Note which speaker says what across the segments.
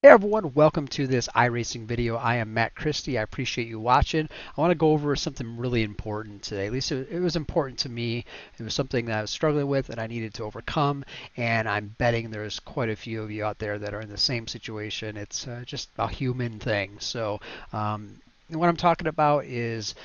Speaker 1: Hey everyone, welcome to this iRacing video. I am Matt Christie. I appreciate you watching. I want to go over something really important today. At least it was important to me. It was something that I was struggling with and I needed to overcome. And I'm betting there's quite a few of you out there that are in the same situation. It's just a human thing. So what I'm talking about is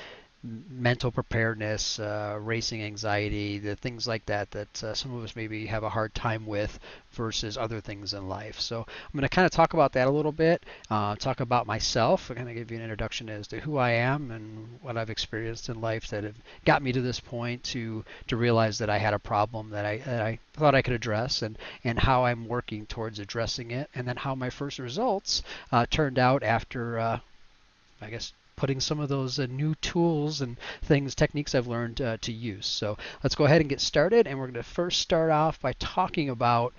Speaker 1: mental preparedness, racing anxiety, the things like that that some of us maybe have a hard time with versus other things in life. So I'm going to kind of talk about that a little bit, talk about myself, and kind of give you an introduction as to who I am and what I've experienced in life that have got me to this point to realize that I had a problem that I thought I could address and how I'm working towards addressing it, and then how my first results turned out after I guess putting some of those new tools and things, techniques I've learned to use. So let's go ahead and get started. And we're going to first start off by talking about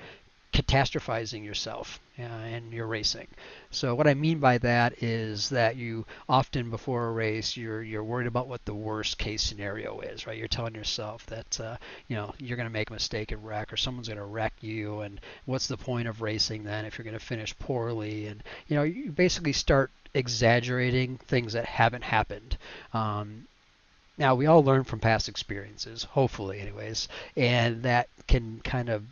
Speaker 1: catastrophizing yourself in your racing. So what I mean by that is that you often before a race you're worried about what the worst case scenario is, right? You're telling yourself that you're going to make a mistake and wreck, or someone's going to wreck you, and what's the point of racing then if you're going to finish poorly? And you basically start exaggerating things that haven't happened. Now, we all learn from past experiences, hopefully, anyways, and that can kind of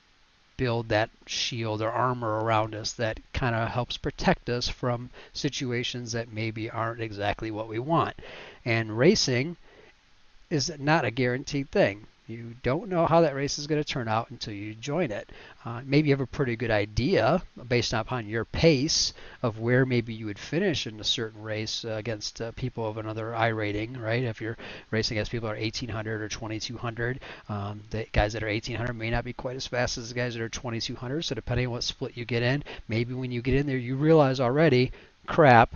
Speaker 1: build that shield or armor around us that kind of helps protect us from situations that maybe aren't exactly what we want. And racing is not a guaranteed thing. You don't know how that race is going to turn out until you join it. Maybe you have a pretty good idea based upon your pace of where maybe you would finish in a certain race against people of another I rating, right? If you're racing against people that are 1800 or 2200, the guys that are 1800 may not be quite as fast as the guys that are 2200. So depending on what split you get in, maybe when you get in there, you realize already, crap,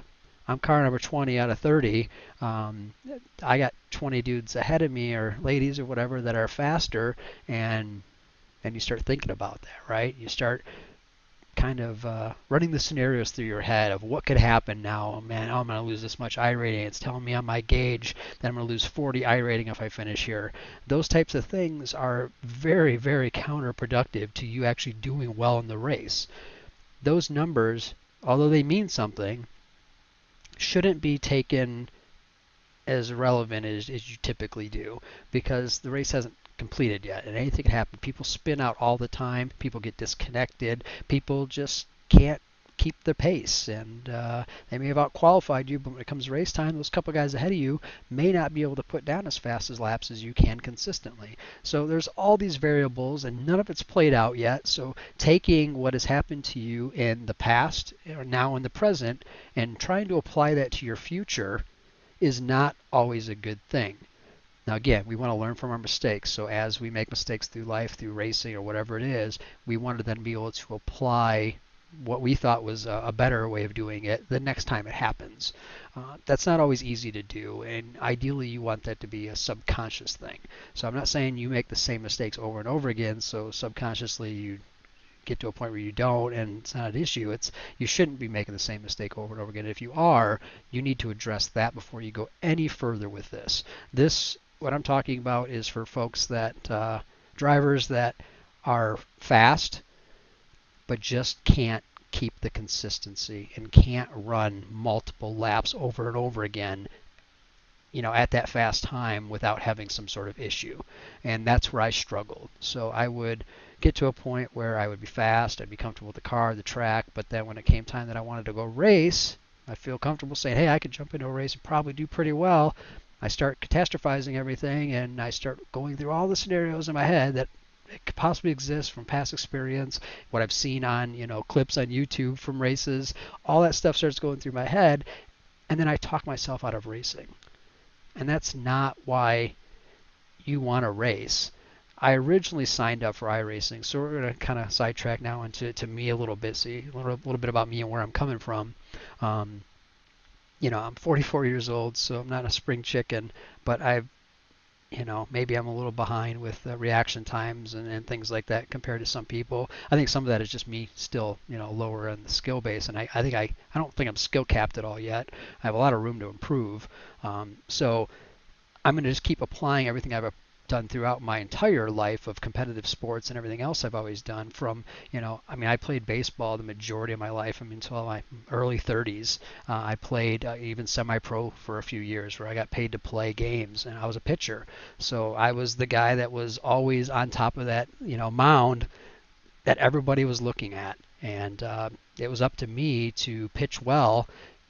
Speaker 1: I'm car number 20 out of 30. I got 20 dudes ahead of me, or ladies or whatever, that are faster, and you start thinking about that, right? You start kind of running the scenarios through your head of what could happen now. Oh, man, I'm going to lose this much I rating. It's telling me on my gauge that I'm going to lose 40 I rating if I finish here. Those types of things are very, very counterproductive to you actually doing well in the race. Those numbers, although they mean something, shouldn't be taken as relevant as you typically do, because the race hasn't completed yet and anything can happen. People spin out all the time, people get disconnected, people just can't keep the pace, and they may have out-qualified you, but when it comes to race time, those couple guys ahead of you may not be able to put down as fast as laps as you can consistently. So there's all these variables and none of it's played out yet. So taking what has happened to you in the past or now in the present and trying to apply that to your future is not always a good thing. Now, again, we want to learn from our mistakes. So as we make mistakes through life, through racing, or whatever it is, we want to then be able to apply what we thought was a better way of doing it the next time it happens. That's not always easy to do, and ideally you want that to be a subconscious thing. So I'm not saying you make the same mistakes over and over again, so subconsciously you get to a point where you don't and it's not an issue. It's you shouldn't be making the same mistake over and over again. If you are, you need to address that before you go any further with this. What I'm talking about is for folks that drivers that are fast but just can't keep the consistency and can't run multiple laps over and over again, at that fast time without having some sort of issue. And that's where I struggled. So I would get to a point where I would be fast, I'd be comfortable with the car, the track, but then when it came time that I wanted to go race, I'd feel comfortable saying, hey, I could jump into a race and probably do pretty well. I start catastrophizing everything, and I start going through all the scenarios in my head that it could possibly exist from past experience, what I've seen on, clips on YouTube from races. All that stuff starts going through my head, and then I talk myself out of racing. And that's not why you want to race. I originally signed up for iRacing, so we're going to kind of sidetrack now into me a little bit, see a little bit about me and where I'm coming from. I'm 44 years old, so I'm not a spring chicken, but maybe I'm a little behind with reaction times and things like that compared to some people. I think some of that is just me still, lower in the skill base, and I don't think I'm skill capped at all yet. I have a lot of room to improve. So I'm going to just keep applying everything I've done throughout my entire life of competitive sports and everything else I've always done from, I mean, I played baseball the majority of my life. I mean, until my early 30s. I played even semi-pro for a few years where I got paid to play games, and I was a pitcher. So I was the guy that was always on top of that, mound that everybody was looking at. And it was up to me to pitch well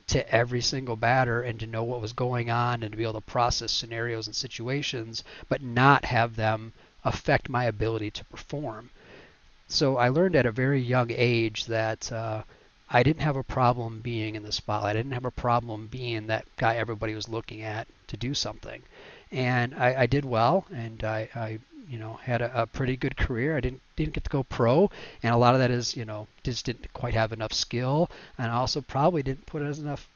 Speaker 1: to every single batter and to know what was going on and to be able to process scenarios and situations, but not have them affect my ability to perform. So I learned at a very young age that I didn't have a problem being in the spotlight. I didn't have a problem being that guy everybody was looking at to do something. And I did well, and I had a pretty good career. I didn't get to go pro, and a lot of that is, just didn't quite have enough skill, and I also probably didn't put enough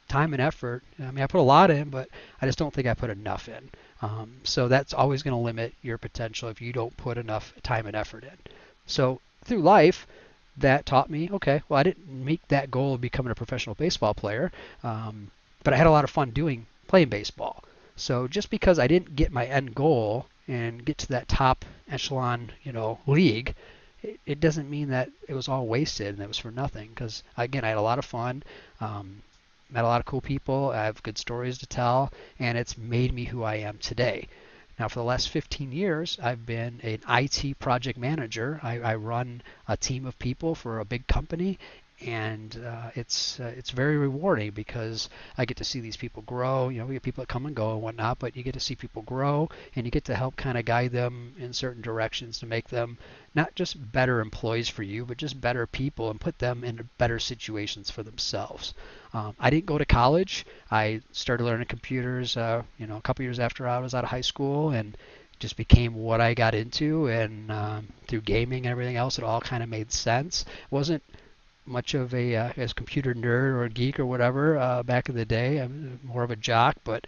Speaker 1: time and effort. I mean, I put a lot in, but I just don't think I put enough in. So that's always going to limit your potential if you don't put enough time and effort in. So through life, that taught me, okay, well, I didn't make that goal of becoming a professional baseball player, but I had a lot of fun playing baseball. So just because I didn't get my end goal and get to that top echelon, league, it doesn't mean that it was all wasted and it was for nothing. Because again, I had a lot of fun, met a lot of cool people. I have good stories to tell, and it's made me who I am today. Now, for the last 15 years, I've been an IT project manager. I run a team of people for a big company, and it's very rewarding because I get to see these people grow. We get people that come and go and whatnot, but you get to see people grow, and you get to help kind of guide them in certain directions to make them not just better employees for you, but just better people and put them in better situations for themselves. I didn't go to college. I started learning computers, a couple years after I was out of high school, and just became what I got into. And through gaming and everything else, it all kind of made sense. Wasn't much of a computer nerd or a geek or whatever back in the day. I'm more of a jock, but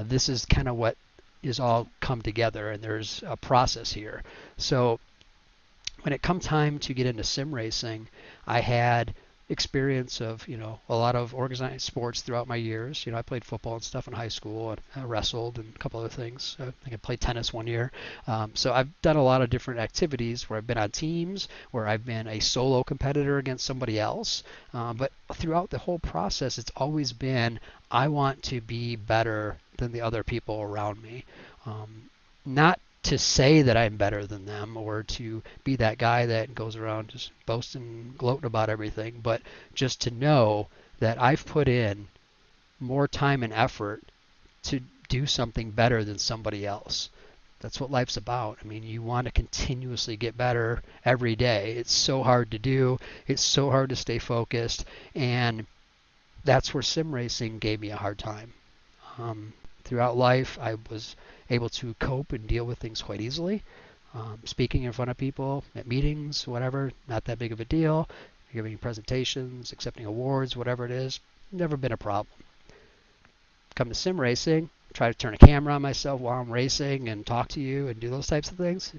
Speaker 1: this is kind of what is all come together, and there's a process here. So when it come time to get into sim racing, I had experience of a lot of organized sports throughout my years. I played football and stuff in high school, and I wrestled and a couple other things. I think I played tennis one year. So I've done a lot of different activities where I've been on teams, where I've been a solo competitor against somebody else. But throughout the whole process, it's always been, I want to be better than the other people around me. Not to say that I'm better than them or to be that guy that goes around just boasting, gloating about everything, but just to know that I've put in more time and effort to do something better than somebody else. That's what life's about. I mean, you want to continuously get better every day. It's so hard to do. It's so hard to stay focused, and that's where sim racing gave me a hard time. Throughout life, I was able to cope and deal with things quite easily. Speaking in front of people at meetings, whatever, not that big of a deal. Giving presentations, accepting awards, whatever it is, never been a problem. Come to sim racing, try to turn a camera on myself while I'm racing and talk to you and do those types of things.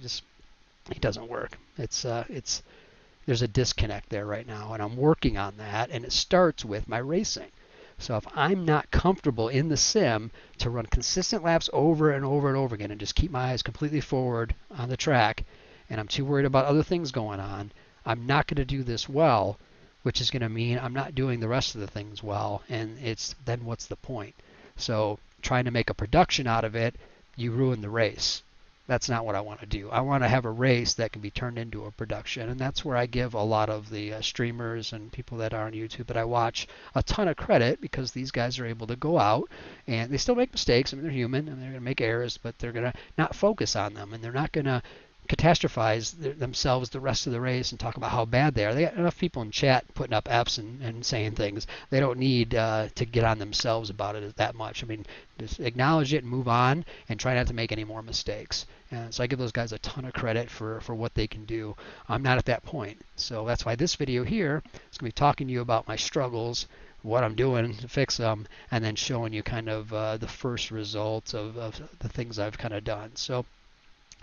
Speaker 1: It doesn't work. There's a disconnect there right now, and I'm working on that, and it starts with my racing. So if I'm not comfortable in the sim to run consistent laps over and over and over again and just keep my eyes completely forward on the track, and I'm too worried about other things going on, I'm not going to do this well, which is going to mean I'm not doing the rest of the things well, and then what's the point? So trying to make a production out of it, you ruin the race. That's not what I want to do. I want to have a race that can be turned into a production, and that's where I give a lot of the streamers and people that are on YouTube that I watch a ton of credit, because these guys are able to go out and they still make mistakes. I mean, they're human and they're going to make errors, but they're going to not focus on them, and they're not going to catastrophize themselves the rest of the race and talk about how bad they are. They got enough people in chat putting up F's and saying things. They don't need to get on themselves about it that much. I mean, just acknowledge it and move on and try not to make any more mistakes. And so I give those guys a ton of credit for what they can do. I'm not at that point. So that's why this video here is going to be talking to you about my struggles, what I'm doing to fix them, and then showing you kind of the first results of the things I've kind of done. So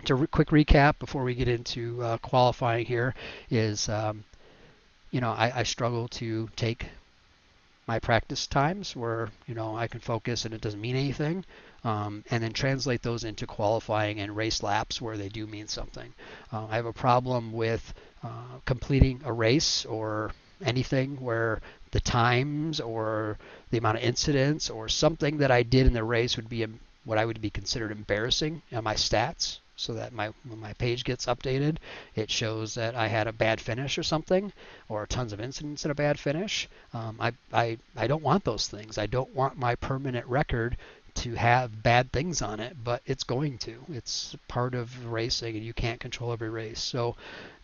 Speaker 1: to quick recap before we get into qualifying here is, I struggle to take my practice times where, you know, I can focus and it doesn't mean anything, and then translate those into qualifying and race laps where they do mean something. I have a problem with completing a race or anything where the times or the amount of incidents or something that I did in the race would be what I would be considered embarrassing on my stats, so that when my page gets updated, it shows that I had a bad finish or something, or tons of incidents and a bad finish. I don't want those things. I don't want my permanent record to have bad things on it, but it's going to. It's part of racing, and you can't control every race. So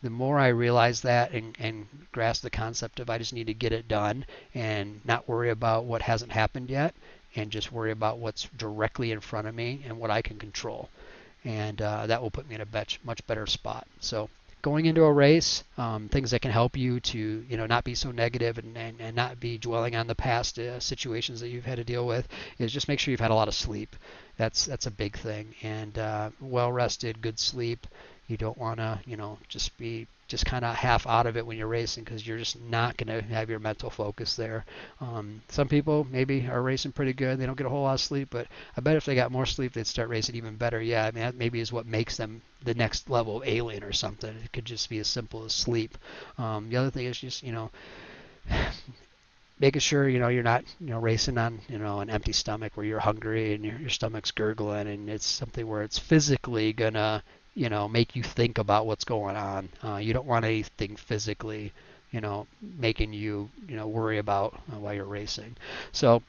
Speaker 1: the more I realize that and grasp the concept of I just need to get it done and not worry about what hasn't happened yet, and just worry about what's directly in front of me and what I can control. And that will put me in a much better spot. So going into a race, things that can help you to, you know, not be so negative and not be dwelling on the past situations that you've had to deal with, is just make sure you've had a lot of sleep. That's a big thing. And well rested, good sleep. You don't want to, you know, just kind of half out of it when you're racing, because you're just not going to have your mental focus there. Some people maybe are racing pretty good. They don't get a whole lot of sleep, but I bet if they got more sleep, they'd start racing even better. Yeah, I mean, that maybe is what makes them the next level of alien or something. It could just be as simple as sleep. The other thing is just, you know, making sure, you know, you're not, you know, racing on, you know, an empty stomach where you're hungry and your stomach's gurgling, and it's something where it's physically gonna, you know, make you think about what's going on. You don't want anything physically, you know, making you, you know, worry about while you're racing. So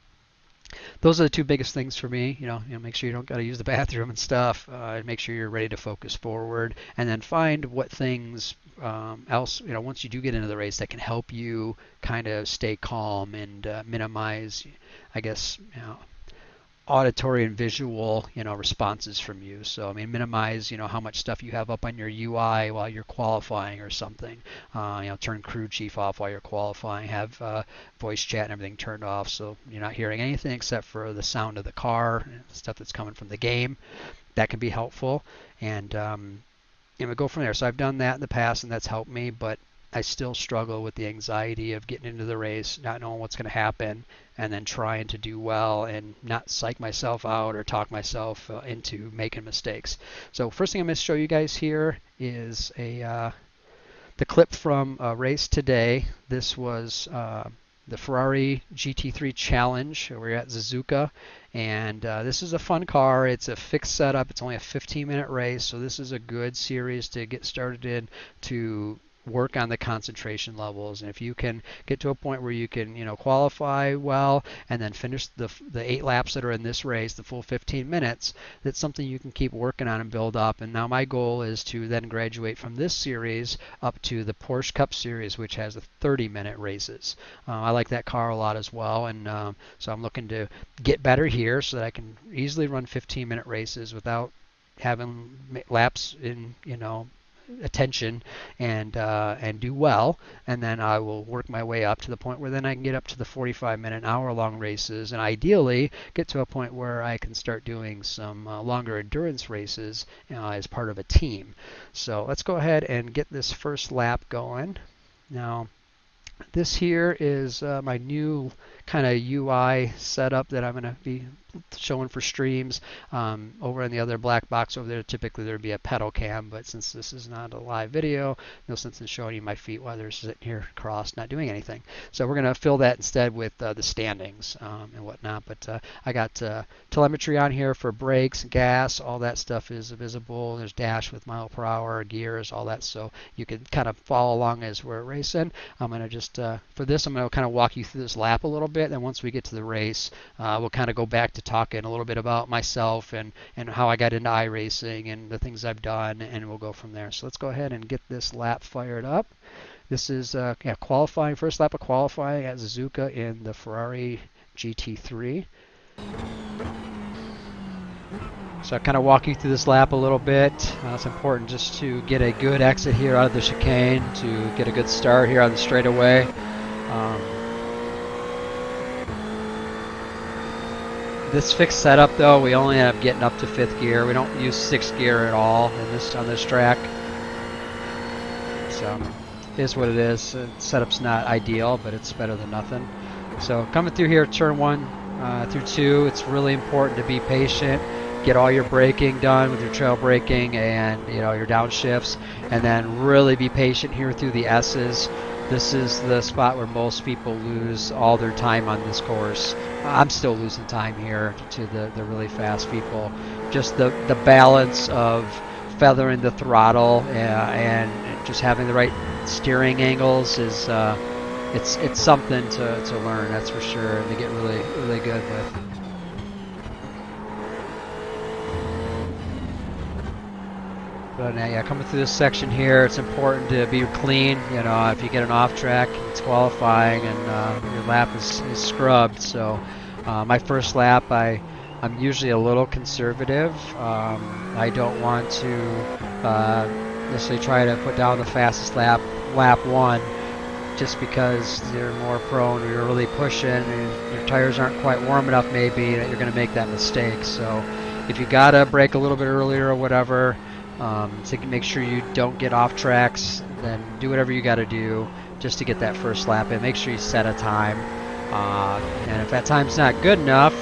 Speaker 1: those are the two biggest things for me. You know, make sure you don't got to use the bathroom and stuff. Make sure you're ready to focus forward, and then find what things else, you know, once you do get into the race, that can help you kind of stay calm and minimize, I guess, you know, auditory and visual, you know, responses from you. So I mean, minimize, you know, how much stuff you have up on your UI while you're qualifying or something. You know, turn crew chief off while you're qualifying. Have voice chat and everything turned off, so you're not hearing anything except for the sound of the car, stuff that's coming from the game. That can be helpful, and you know, go from there. So I've done that in the past, and that's helped me, but I still struggle with the anxiety of getting into the race, not knowing what's going to happen, and then trying to do well and not psych myself out or talk myself into making mistakes. So first thing I'm going to show you guys here is the clip from a race today. This was the Ferrari GT3 Challenge. We're at Suzuka, and this is a fun car. It's a fixed setup. It's only a 15-minute race, so this is a good series to get started in, to work on the concentration levels. And if you can get to a point where you can, you know, qualify well and then finish the 8 laps that are in this race, the full 15 minutes, that's something you can keep working on and build up. And now my goal is to then graduate from this series up to the Porsche Cup Series, which has the 30-minute races. I like that car a lot as well, and so I'm looking to get better here so that I can easily run 15-minute races without having laps in, you know, attention, and do well, and then I will work my way up to the point where then I can get up to the 45-minute, hour-long races, and ideally get to a point where I can start doing some longer endurance races as part of a team. So let's go ahead and get this first lap going. Now, this here is my new kind of UI setup that I'm going to be showing for streams. Over in the other black box over there, typically there'd be a pedal cam, but since this is not a live video, no sense in showing you my feet while they're sitting here crossed, not doing anything. So we're going to fill that instead with the standings and whatnot. But I got telemetry on here for brakes, gas, all that stuff is visible. There's dash with mile per hour, gears, all that, so you can kind of follow along as we're racing. I'm going to just, for this, I'm going to kind of walk you through this lap a little bit. Then once we get to the race, we'll kind of go back to talking a little bit about myself and how I got into iRacing and the things I've done, and we'll go from there. So let's go ahead and get this lap fired up. This is qualifying, first lap of qualifying at Suzuka in the Ferrari GT3. So I kind of walk you through this lap a little bit. It's important just to get a good exit here out of the chicane, to get a good start here on the straightaway. This fixed setup, though, we only end up getting up to 5th gear. We don't use 6th gear at all on this track. So it is what it is. The setup's not ideal, but it's better than nothing. So coming through here, turn 1 through 2, it's really important to be patient. Get all your braking done with your trail braking and your downshifts, and then really be patient here through the S's. This is the spot where most people lose all their time on this course. I'm still losing time here to the really fast people. Just the balance of feathering the throttle and just having the right steering angles is it's something to learn, that's for sure, and to get really good with. But yeah, coming through this section here, it's important to be clean. If you get an off track, it's qualifying, and your lap is scrubbed. So my first lap, I'm usually a little conservative. I don't want to necessarily try to put down the fastest lap 1, just because you're more prone, or you're really pushing, and your tires aren't quite warm enough maybe, that you're going to make that mistake. So if you gotta brake a little bit earlier or whatever, to make sure you don't get off tracks, then do whatever you got to do just to get that first lap in. Make sure you set a time, and if that time's not good enough,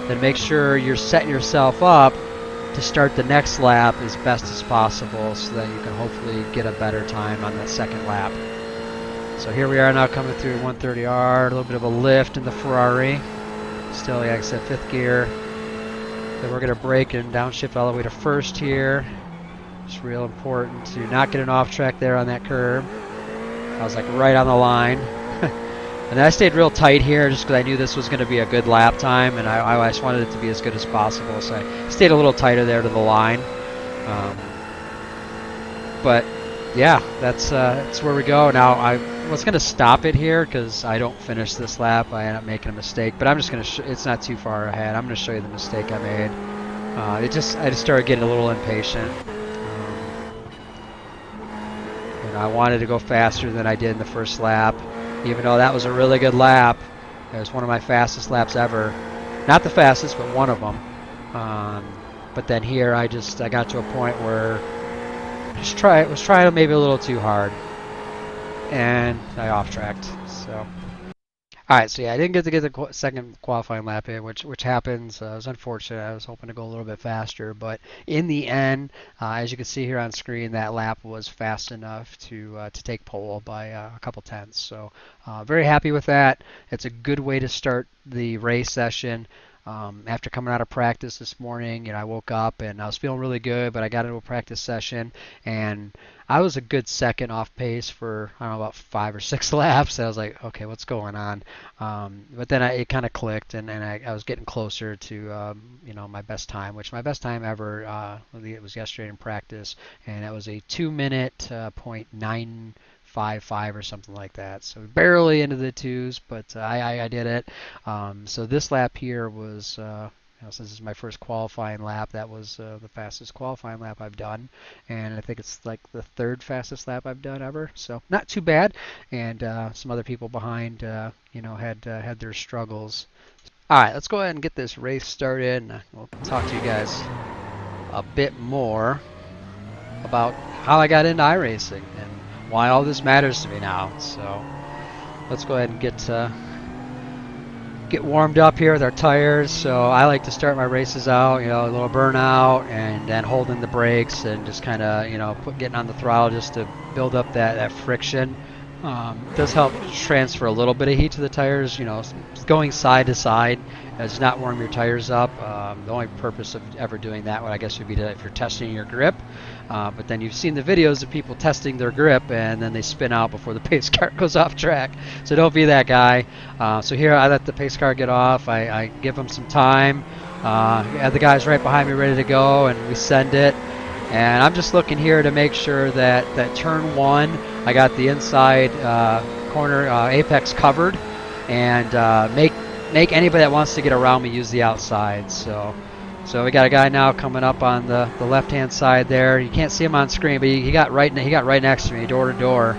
Speaker 1: then make sure you're setting yourself up to start the next lap as best as possible, so that you can hopefully get a better time on that second lap. So here we are now, coming through 130R, a little bit of a lift in the Ferrari. Still, like I said, 5th gear. Then we're going to brake and downshift all the way to 1st here. It's real important to not get an off track there on that curb. I was like right on the line. And then I stayed real tight here just because I knew this was going to be a good lap time, and I just wanted it to be as good as possible. So I stayed a little tighter there to the line. But yeah, that's where we go. Now I was going to stop it here because I don't finish this lap. I end up making a mistake, but I'm just going to it's not too far ahead. I'm going to show you the mistake I made. I just started getting a little impatient. I wanted to go faster than I did in the first lap, even though that was a really good lap. It was one of my fastest laps ever. Not the fastest, but one of them. But then here I got to a point where I was trying maybe a little too hard, and I off-tracked. So, all right. So yeah, I didn't get to get the second qualifying lap in, which happens. It was unfortunate. I was hoping to go a little bit faster, but in the end, as you can see here on screen, that lap was fast enough to take pole by a couple tenths. So very happy with that. It's a good way to start the race session. After coming out of practice this morning, I woke up and I was feeling really good, but I got into a practice session and I was a good second off pace for, I don't know, about 5 or 6 laps. I was like, okay, what's going on? But then it kind of clicked, and I was getting closer to my best time, which my best time ever it was yesterday in practice, and that was a 2-minute .955 or something like that. So barely into the 2s, but I did it. So this lap here was, since this is my first qualifying lap, that was the fastest qualifying lap I've done, and I think it's like the 3rd fastest lap I've done ever. So not too bad. And some other people behind, had their struggles. All right, let's go ahead and get this race started, and we'll talk to you guys a bit more about how I got into iRacing and why all this matters to me now. So let's go ahead and get warmed up here with our tires. So I like to start my races out, a little burnout, and then holding the brakes and just kind of, getting on the throttle just to build up that friction. It does help transfer a little bit of heat to the tires, going side to side. Does not warm your tires up. The only purpose of ever doing that, I guess, would be if you're testing your grip. But then you've seen the videos of people testing their grip and then they spin out before the pace car goes off track. So don't be that guy. So here I let the pace car get off. I give them some time. I have the guys right behind me ready to go, and we send it. And I'm just looking here to make sure that turn 1, I got the inside corner apex covered, and make anybody that wants to get around me use the outside. So we got a guy now coming up on the left-hand side there. You can't see him on screen, but he got right next to me, door to door.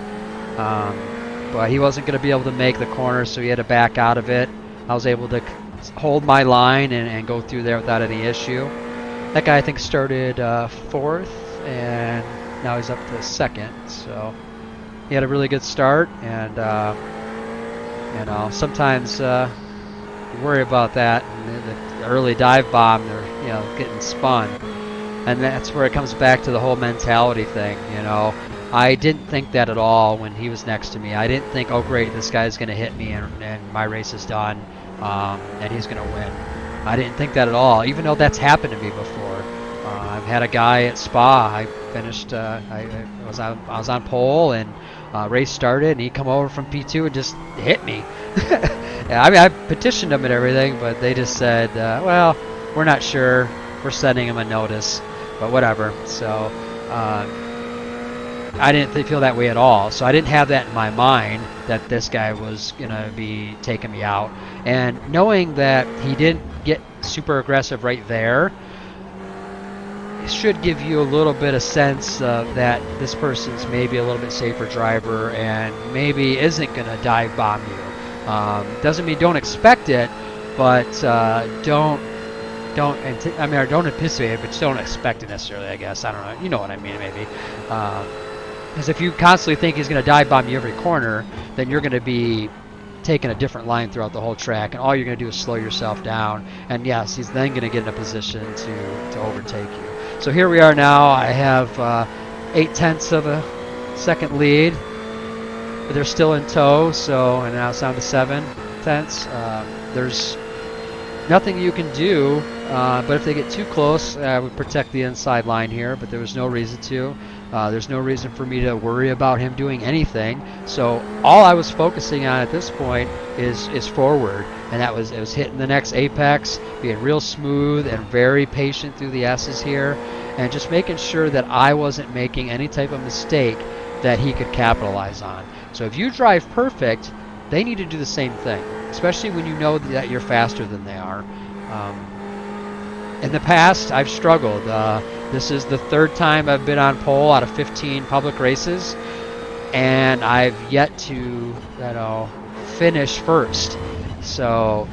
Speaker 1: But he wasn't going to be able to make the corner, so he had to back out of it. I was able to hold my line and go through there without any issue. That guy, I think, started 4th, and now he's up to 2nd. So he had a really good start, and You know, sometimes you worry about that, and the early dive bomb, they're, you know, getting spun. And that's where it comes back to the whole mentality thing, you know. I didn't think that at all when he was next to me. I didn't think, oh great, this guy's going to hit me and my race is done, and he's going to win. I didn't think that at all, even though that's happened to me before. I've had a guy at Spa, I finished, I was on pole, and race started, and he come over from P2 and just hit me. Yeah, I mean, I petitioned them and everything, but they just said, well, we're not sure. We're sending him a notice, but whatever. So I didn't feel that way at all. So I didn't have that in my mind that this guy was going to be taking me out. And knowing that he didn't get super aggressive right there, it should give you a little bit of sense that this person's maybe a little bit safer driver and maybe isn't going to dive bomb you. Doesn't mean don't expect it, but don't anticipate it, but just don't expect it necessarily, I guess. I don't know. You know what I mean, maybe. Because if you constantly think he's going to dive bomb you every corner, then you're going to be taking a different line throughout the whole track, and all you're going to do is slow yourself down. And yes, he's then going to get in a position to overtake you. So here we are now. I have 0.8 of a second lead, but they're still in tow. So, and now it's down to 0.7. There's nothing you can do, but if they get too close, I would protect the inside line here, but there was no reason to. There's no reason for me to worry about him doing anything. So all I was focusing on at this point is forward, and it was hitting the next apex, being real smooth and very patient through the S's here, and just making sure that I wasn't making any type of mistake that he could capitalize on. So if you drive perfect, they need to do the same thing, especially when you know that you're faster than they are. In the past, I've struggled. This is the third time I've been on pole out of 15 public races, and I've yet to, you know, finish first. So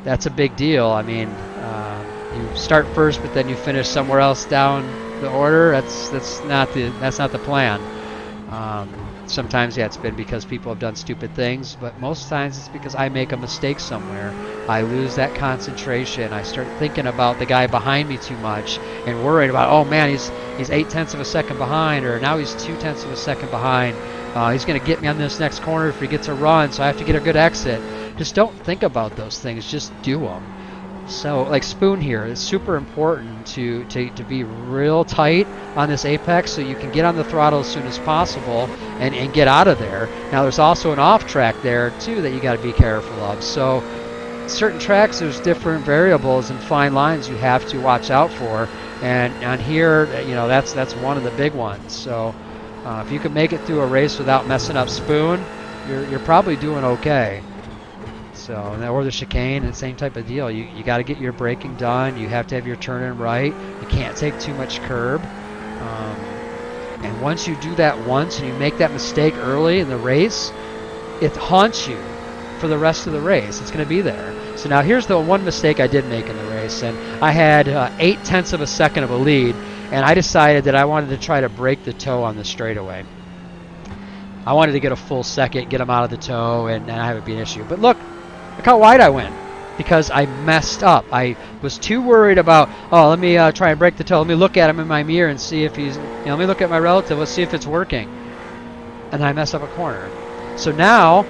Speaker 1: that's a big deal. I mean, you start first, but then you finish somewhere else down the order. That's not the plan. Sometimes, yeah, it's been because people have done stupid things, but most times it's because I make a mistake somewhere. I lose that concentration. I start thinking about the guy behind me too much and worried about, oh man, he's 0.8 of a second behind, or now he's 0.2 of a second behind. He's going to get me on this next corner if he gets a run, so I have to get a good exit. Just don't think about those things. Just do them. So, like spoon here, it's super important to be real tight on this apex so you can get on the throttle as soon as possible and get out of there. Now, there's also an off track there too that you got to be careful of. So, certain tracks, there's different variables and fine lines you have to watch out for. And on here, you know, that's one of the big ones. So, if you can make it through a race without messing up spoon, you're probably doing okay. So, or the chicane, the same type of deal. You got to get your braking done. You have to have your turn in right. You can't take too much curb. And once you do that once and you make that mistake early in the race, it haunts you for the rest of the race. It's going to be there. So now here's the one mistake I did make in the race. And I had 0.8 of a second of a lead, and I decided that I wanted to try to break the toe on the straightaway. I wanted to get a full second, get him out of the toe, and have it be an issue. But look how wide I went, because I messed up. I was too worried about, oh, let me try and break the toe. Let me look at him in my mirror and see if he's, let me look at my relative. Let's see if it's working. And I messed up a corner. So now,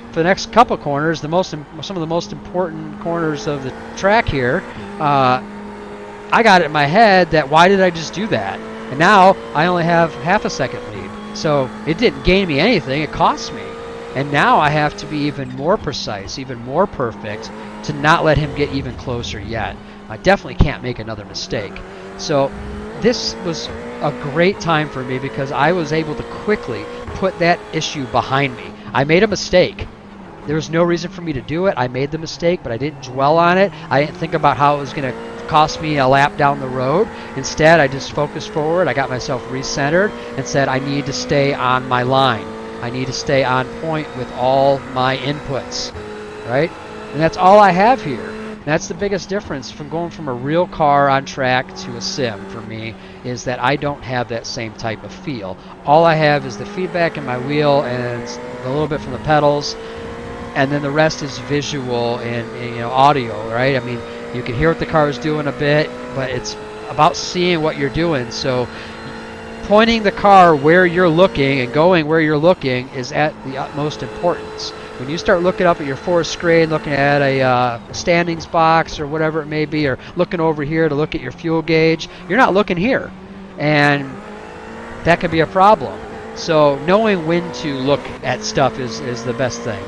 Speaker 1: for the next couple corners, some of the most important corners of the track here, I got it in my head that why did I just do that? And now I only have half a second lead. So it didn't gain me anything. It cost me. And now I have to be even more precise, even more perfect, to not let him get even closer yet. I definitely can't make another mistake. So this was a great time for me because I was able to quickly put that issue behind me. I made a mistake. There was no reason for me to do it. I made the mistake, but I didn't dwell on it. I didn't think about how it was going to cost me a lap down the road. Instead, I just focused forward. I got myself recentered and said I need to stay on my line. I need to stay on point with all my inputs, right? And that's all I have here. And that's the biggest difference from going from a real car on track to a sim for me, is that I don't have that same type of feel. All I have is the feedback in my wheel and a little bit from the pedals. and then the rest is visual and audio, right? I mean, you can hear what the car is doing a bit, but it's about seeing what you're doing. So pointing the car where you're looking and going where you're looking is at the utmost importance. When you start looking up at your forest screen, looking at a standings box or whatever it may be, or looking over here to look at your fuel gauge, you're not looking here, and that can be a problem. So knowing when to look at stuff is the best thing.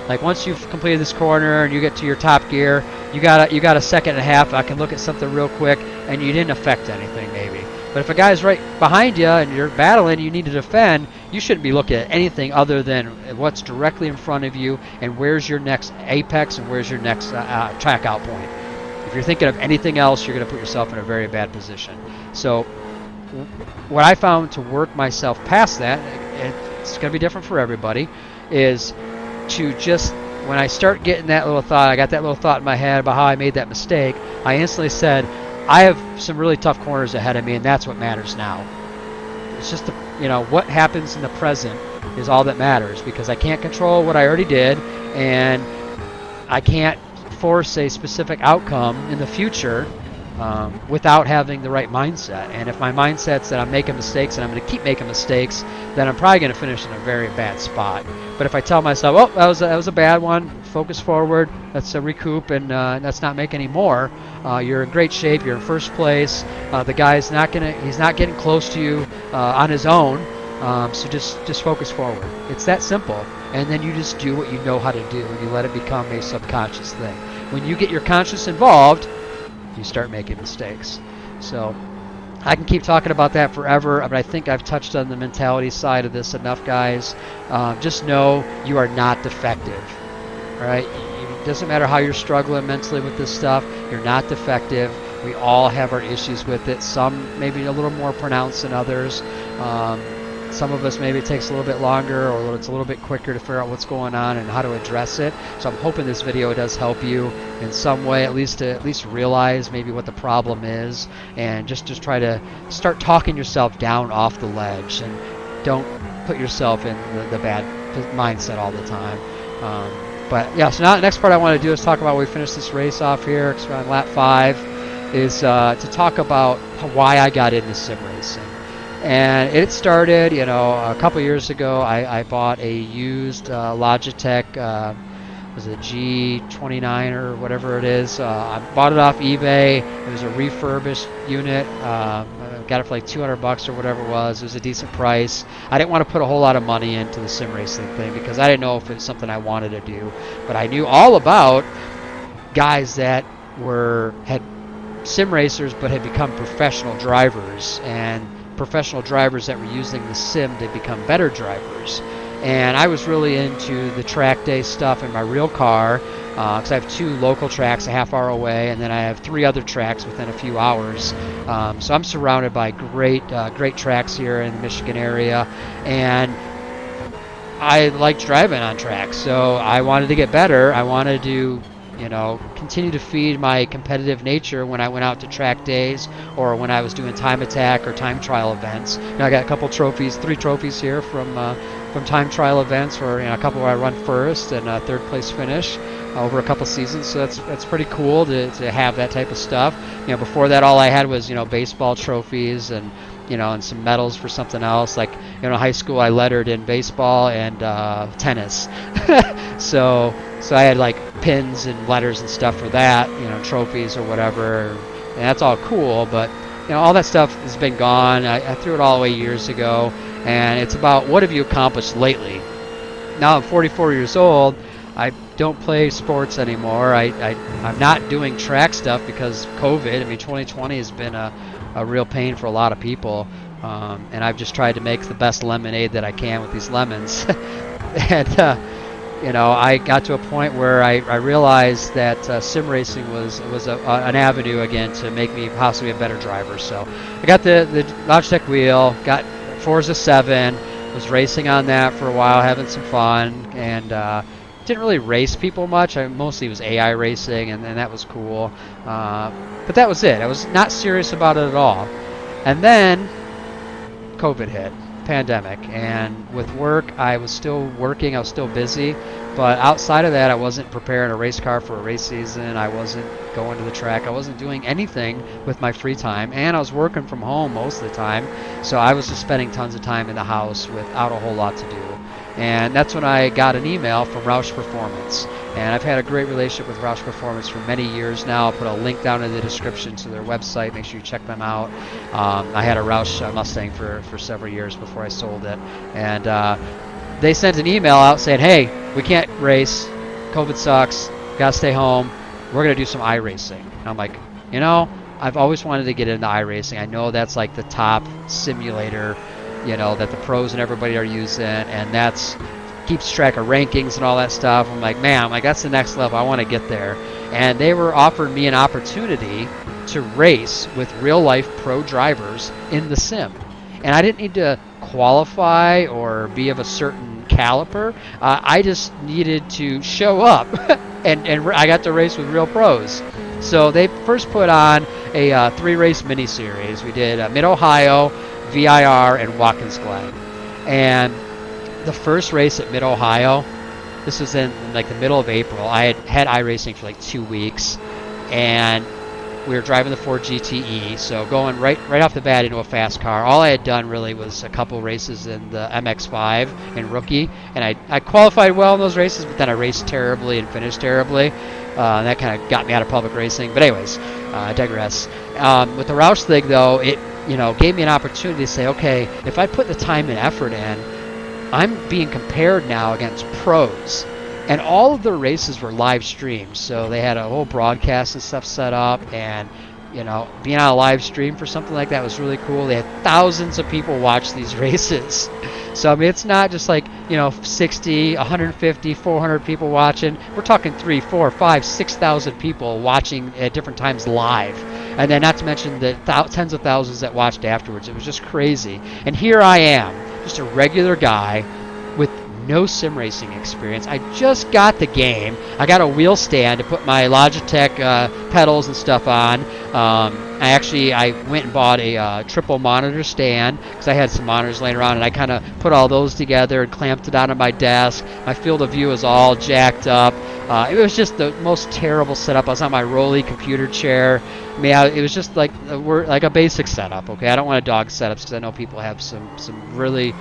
Speaker 1: Like once you've completed this corner and you get to your top gear, you got a second and a half. I can look at something real quick, and you didn't affect anything maybe. But if a guy's right behind you and you're battling, you need to defend, you shouldn't be looking at anything other than what's directly in front of you and where's your next apex and where's your next track out point. If you're thinking of anything else, you're going to put yourself in a very bad position. So what I found to work myself past that, it's going to be different for everybody, is to just, when I start getting that little thought, I got that little thought in my head about how I made that mistake, I instantly said, I have some really tough corners ahead of me, and that's what matters now. It's just what happens in the present is all that matters, because I can't control what I already did, and I can't force a specific outcome in the future without having the right mindset. And if my mindset's that I'm making mistakes and I'm going to keep making mistakes, then I'm probably going to finish in a very bad spot. But if I tell myself, oh, that was a bad one, focus forward, let's recoup, and let's not make any more, you're in great shape, you're in first place, the guy's he's not getting close to you on his own, so just focus forward. It's that simple. And then you just do what you know how to do, and you let it become a subconscious thing. When you get your conscious involved, you start making mistakes. So I can keep talking about that forever, but I think I've touched on the mentality side of this enough, guys. Just know you are not defective. All right? It doesn't matter how you're struggling mentally with this stuff. You're not defective. We all have our issues with it. Some maybe a little more pronounced than others. Some of us maybe it takes a little bit longer, or it's a little bit quicker to figure out what's going on and how to address it. So I'm hoping this video does help you in some way, at least realize maybe what the problem is, and just try to start talking yourself down off the ledge, and don't put yourself in the bad mindset all the time. But yeah, so now the next part I want to do is talk about when we finish this race off here, because we're on lap 5, is to talk about why I got into sim racing. And it started, a couple years ago. I bought a used Logitech, was it G29 or whatever it is. I bought it off eBay. It was a refurbished unit. I got it for like $200 or whatever it was. It was a decent price. I didn't want to put a whole lot of money into the sim racing thing because I didn't know if it was something I wanted to do. But I knew all about guys that had sim racers but had become professional drivers, and professional drivers that were using the sim to become better drivers. And I was really into the track day stuff in my real car, because I have 2 local tracks a half hour away, and then I have 3 other tracks within a few hours. So I'm surrounded by great tracks here in the Michigan area, and I liked driving on tracks. So I wanted to get better. I wanted to continue to feed my competitive nature when I went out to track days, or when I was doing time attack or time trial events. I got a couple trophies, 3 trophies here from time trial events, or a couple where I run first and 3rd place finish over a couple seasons. So that's pretty cool to have that type of stuff. Before that, all I had was baseball trophies and and some medals for something else. Like high school, I lettered in baseball and tennis. So I had like pins and letters and stuff for that, trophies or whatever, and that's all cool. But all that stuff has been gone. I threw it all away years ago, and it's about what have you accomplished lately. Now I'm 44 years old. I don't play sports anymore. I'm not doing track stuff because COVID. 2020 has been a real pain for a lot of people, and I've just tried to make the best lemonade that I can with these lemons. And I got to a point where I realized that sim racing was an avenue again to make me possibly a better driver. So I got the Logitech wheel, got Forza 7, was racing on that for a while, having some fun, and didn't really race people much. I mostly was AI racing, and that was cool. But that was it. I was not serious about it at all. And then COVID hit. pandemic, and with work, I was still working, I was still busy, but outside of that, I wasn't preparing a race car for a race season, I wasn't going to the track, I wasn't doing anything with my free time, and I was working from home most of the time, so I was just spending tons of time in the house without a whole lot to do. And that's when I got an email from Roush Performance. And I've had a great relationship with Roush Performance for many years now. I'll put a link down in the description to their website. Make sure you check them out. I had a Roush Mustang for several years before I sold it. And they sent an email out saying, hey, we can't race. COVID sucks. Got to stay home. We're going to do some iRacing. And I'm like, you know, I've always wanted to get into iRacing. I know that's like the top simulator, you know, that the pros and everybody are using, and that's keeps track of rankings and all that stuff. I'm like, man, that's the next level. I want to get there. And they were offering me an opportunity to race with real life pro drivers in the sim. And I didn't need to qualify or be of a certain caliber. I just needed to show up and I got to race with real pros. So they first put on a 3-race mini-series. We did Mid-Ohio, VIR, and Watkins Glen. And the first race at Mid-Ohio, this was in like the middle of April. I had iRacing for like 2 weeks, and we were driving the Ford GTE, so going right off the bat into a fast car. All I had done really was a couple races in the MX-5 in rookie, and I qualified well in those races, but then I raced terribly and finished terribly. And that kind of got me out of public racing. But anyways, I digress. With the Roush thing, though, it gave me an opportunity to say, okay, if I put the time and effort in, I'm being compared now against pros. And all of their races were live streamed, so they had a whole broadcast and stuff set up, and being on a live stream for something like that was really cool. They had thousands of people watch these races. So I mean, it's not just like 60, 150, 400 people watching. We're talking 3, 4, 5, 6,000 people watching at different times live. And then not to mention the tens of thousands that watched afterwards. It was just crazy. And here I am, just a regular guy with no sim racing experience. I just got the game. I got a wheel stand to put my Logitech pedals and stuff on. I went and bought a triple monitor stand because I had some monitors laying around, and I kind of put all those together and clamped it onto my desk. My field of view was all jacked up. It was just the most terrible setup. I was on my Rolly computer chair. I mean, it was just like a basic setup. Okay, I don't want to dog setups because I know people have some really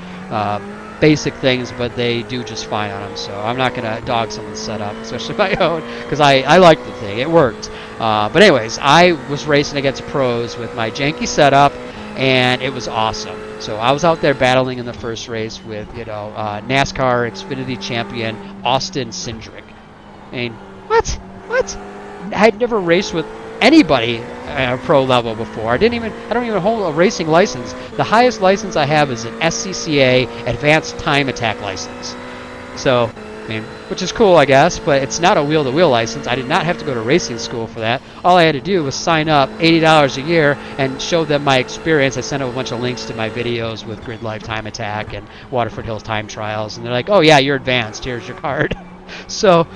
Speaker 1: basic things, but they do just fine on them. So I'm not gonna dog someone's setup, especially my own, because I liked the thing. It worked. But anyways, I was racing against pros with my janky setup, and it was awesome. So I was out there battling in the first race with NASCAR Xfinity champion Austin Cindric. I mean, what? I'd never raced with anybody at a pro level before. I don't even hold a racing license. The highest license I have is an SCCA Advanced Time Attack license. So, I mean, which is cool, I guess, but it's not a wheel-to-wheel license. I did not have to go to racing school for that. All I had to do was sign up $80 a year and show them my experience. I sent them a bunch of links to my videos with Grid Life Time Attack and Waterford Hills Time Trials, and they're like, oh yeah, you're advanced, here's your card. So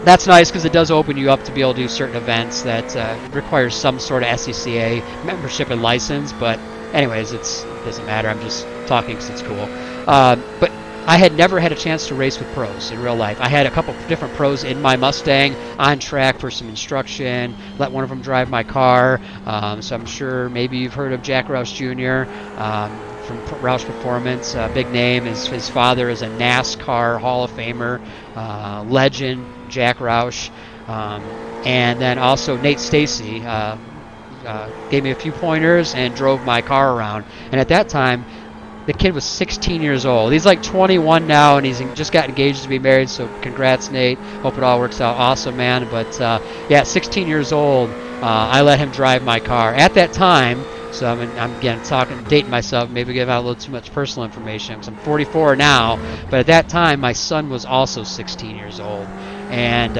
Speaker 1: that's nice because it does open you up to be able to do certain events that requires some sort of SCCA membership and license. But anyways, it doesn't matter. I'm just talking because it's cool. But I had never had a chance to race with pros in real life. I had a couple different pros in my Mustang on track for some instruction, let one of them drive my car. So I'm sure maybe you've heard of Jack Roush Jr. From Roush Performance. Big name. His father is a NASCAR Hall of Famer, legend, Jack Roush. And then also Nate Stacy gave me a few pointers and drove my car around. And at that time, the kid was 16 years old. He's like 21 now, and he's just got engaged to be married, so congrats, Nate. Hope it all works out awesome, man. But yeah, 16 years old, I let him drive my car. At that time, so I'm again dating myself, maybe giving out a little too much personal information because I'm 44 now, but at that time, my son was also 16 years old. And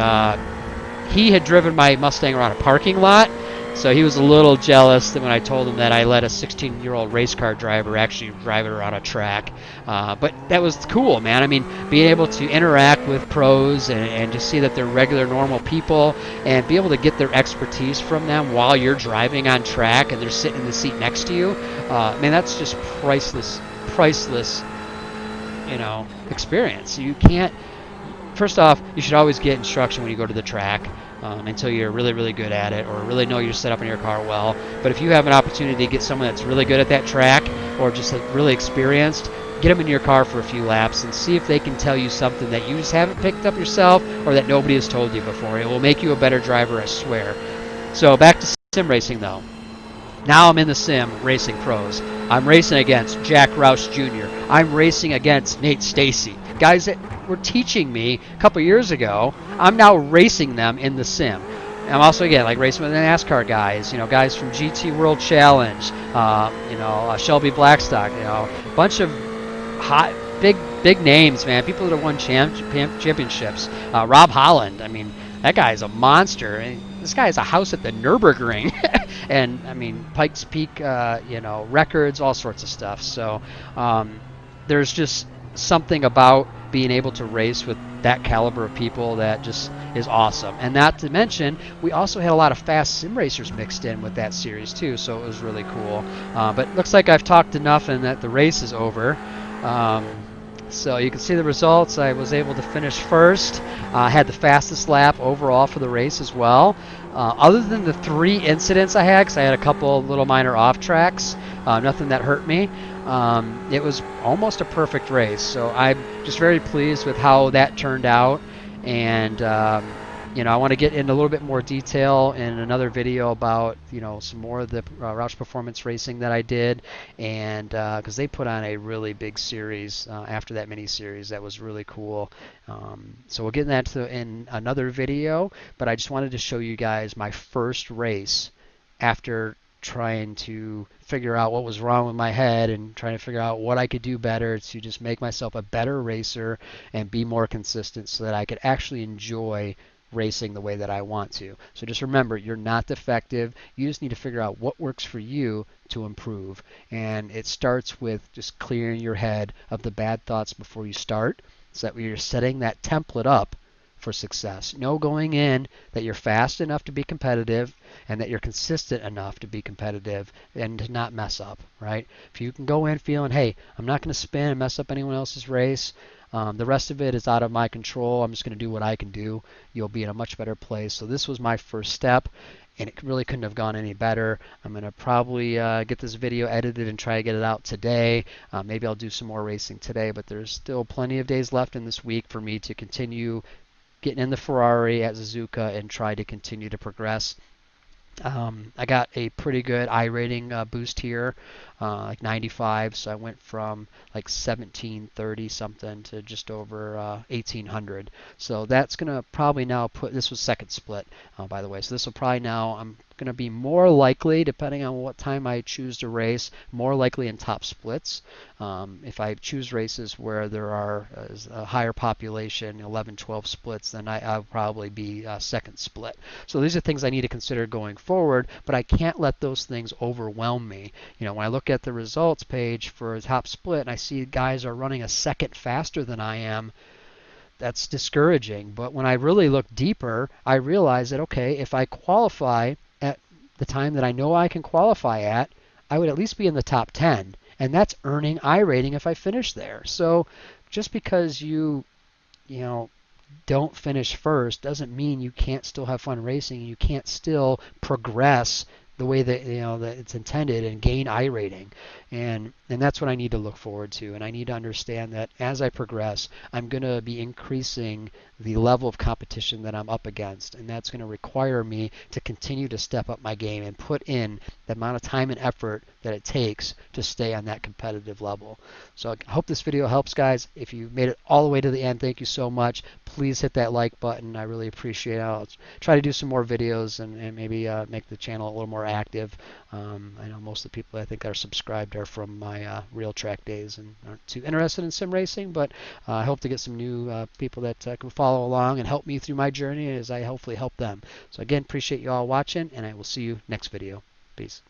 Speaker 1: he had driven my Mustang around a parking lot, so he was a little jealous that when I told him that I let a 16-year-old race car driver actually drive it around a track. But that was cool, man. I mean, being able to interact with pros and just see that they're regular, normal people and be able to get their expertise from them while you're driving on track and they're sitting in the seat next to you, man, that's just priceless priceless, experience. You can't. First off, you should always get instruction when you go to the track until you're really, really good at it or really know your setup in your car well. But if you have an opportunity to get someone that's really good at that track or just really experienced, get them in your car for a few laps and see if they can tell you something that you just haven't picked up yourself or that nobody has told you before. It will make you a better driver, I swear. So back to sim racing though. Now I'm in the sim racing pros. I'm racing against Jack Roush Jr. I'm racing against Nate Stacy. Guys that were teaching me a couple years ago, I'm now racing them in the sim. I'm also, again, like racing with the NASCAR guys, guys from GT World Challenge, Shelby Blackstock, a bunch of hot, big names, man. People that have won championships. Rob Holland, I mean, that guy is a monster. This guy has a house at the Nürburgring. And, I mean, Pikes Peak, records, all sorts of stuff. So there's just something about being able to race with that caliber of people that just is awesome. And not to mention, we also had a lot of fast sim racers mixed in with that series too, so it was really cool. But looks like I've talked enough and that the race is over. So you can see the results. I was able to finish first. I had the fastest lap overall for the race as well. Other than the 3 incidents I had, because I had a couple little minor off tracks, nothing that hurt me. It was almost a perfect race. So I'm just very pleased with how that turned out. And I want to get into a little bit more detail in another video about some more of the Roush Performance racing that I did, and because they put on a really big series after that mini series that was really cool. So we'll get into that in another video, but I just wanted to show you guys my first race after trying to figure out what was wrong with my head and trying to figure out what I could do better to just make myself a better racer and be more consistent so that I could actually enjoy racing the way that I want to. So just remember, you're not defective. You just need to figure out what works for you to improve. And it starts with just clearing your head of the bad thoughts before you start so that you're setting that template up for success. Know going in that you're fast enough to be competitive and that you're consistent enough to be competitive and to not mess up, right? If you can go in feeling, hey, I'm not going to spin and mess up anyone else's race, the rest of it is out of my control, I'm just going to do what I can do, you'll be in a much better place. So this was my first step, and it really couldn't have gone any better. I'm going to probably get this video edited and try to get it out today. Maybe I'll do some more racing today, but there's still plenty of days left in this week for me to continue getting in the Ferrari at Suzuka and try to continue to progress. I got a pretty good iRating boost here, like 95, so I went from like 1730 something to just over 1800. So that's going to probably now put, this was second split, by the way, so this will probably now, I'm going to be more likely, depending on what time I choose to race, more likely in top splits. If I choose races where there are a higher population, 11, 12 splits, then I'll probably be second split. So these are things I need to consider going forward, but I can't let those things overwhelm me. When I look at the results page for top split and I see guys are running a second faster than I am, that's discouraging. But when I really look deeper, I realize that, okay, if I qualify at the time that I know I can qualify at, I would at least be in the top 10. And that's earning iRating if I finish there. So just because you don't finish first doesn't mean you can't still have fun racing and you can't still progress the way that that it's intended and gain iRating. And that's what I need to look forward to. And I need to understand that as I progress, I'm going to be increasing the level of competition that I'm up against. And that's going to require me to continue to step up my game and put in the amount of time and effort that it takes to stay on that competitive level. So I hope this video helps, guys. If you made it all the way to the end, thank you so much. Please hit that like button. I really appreciate it. I'll try to do some more videos and maybe make the channel a little more active. I know most of the people I think are subscribed are from my real track days and aren't too interested in sim racing, but I hope to get some new people that can follow along and help me through my journey as I hopefully help them. So again, appreciate you all watching, and I will see you next video. Peace.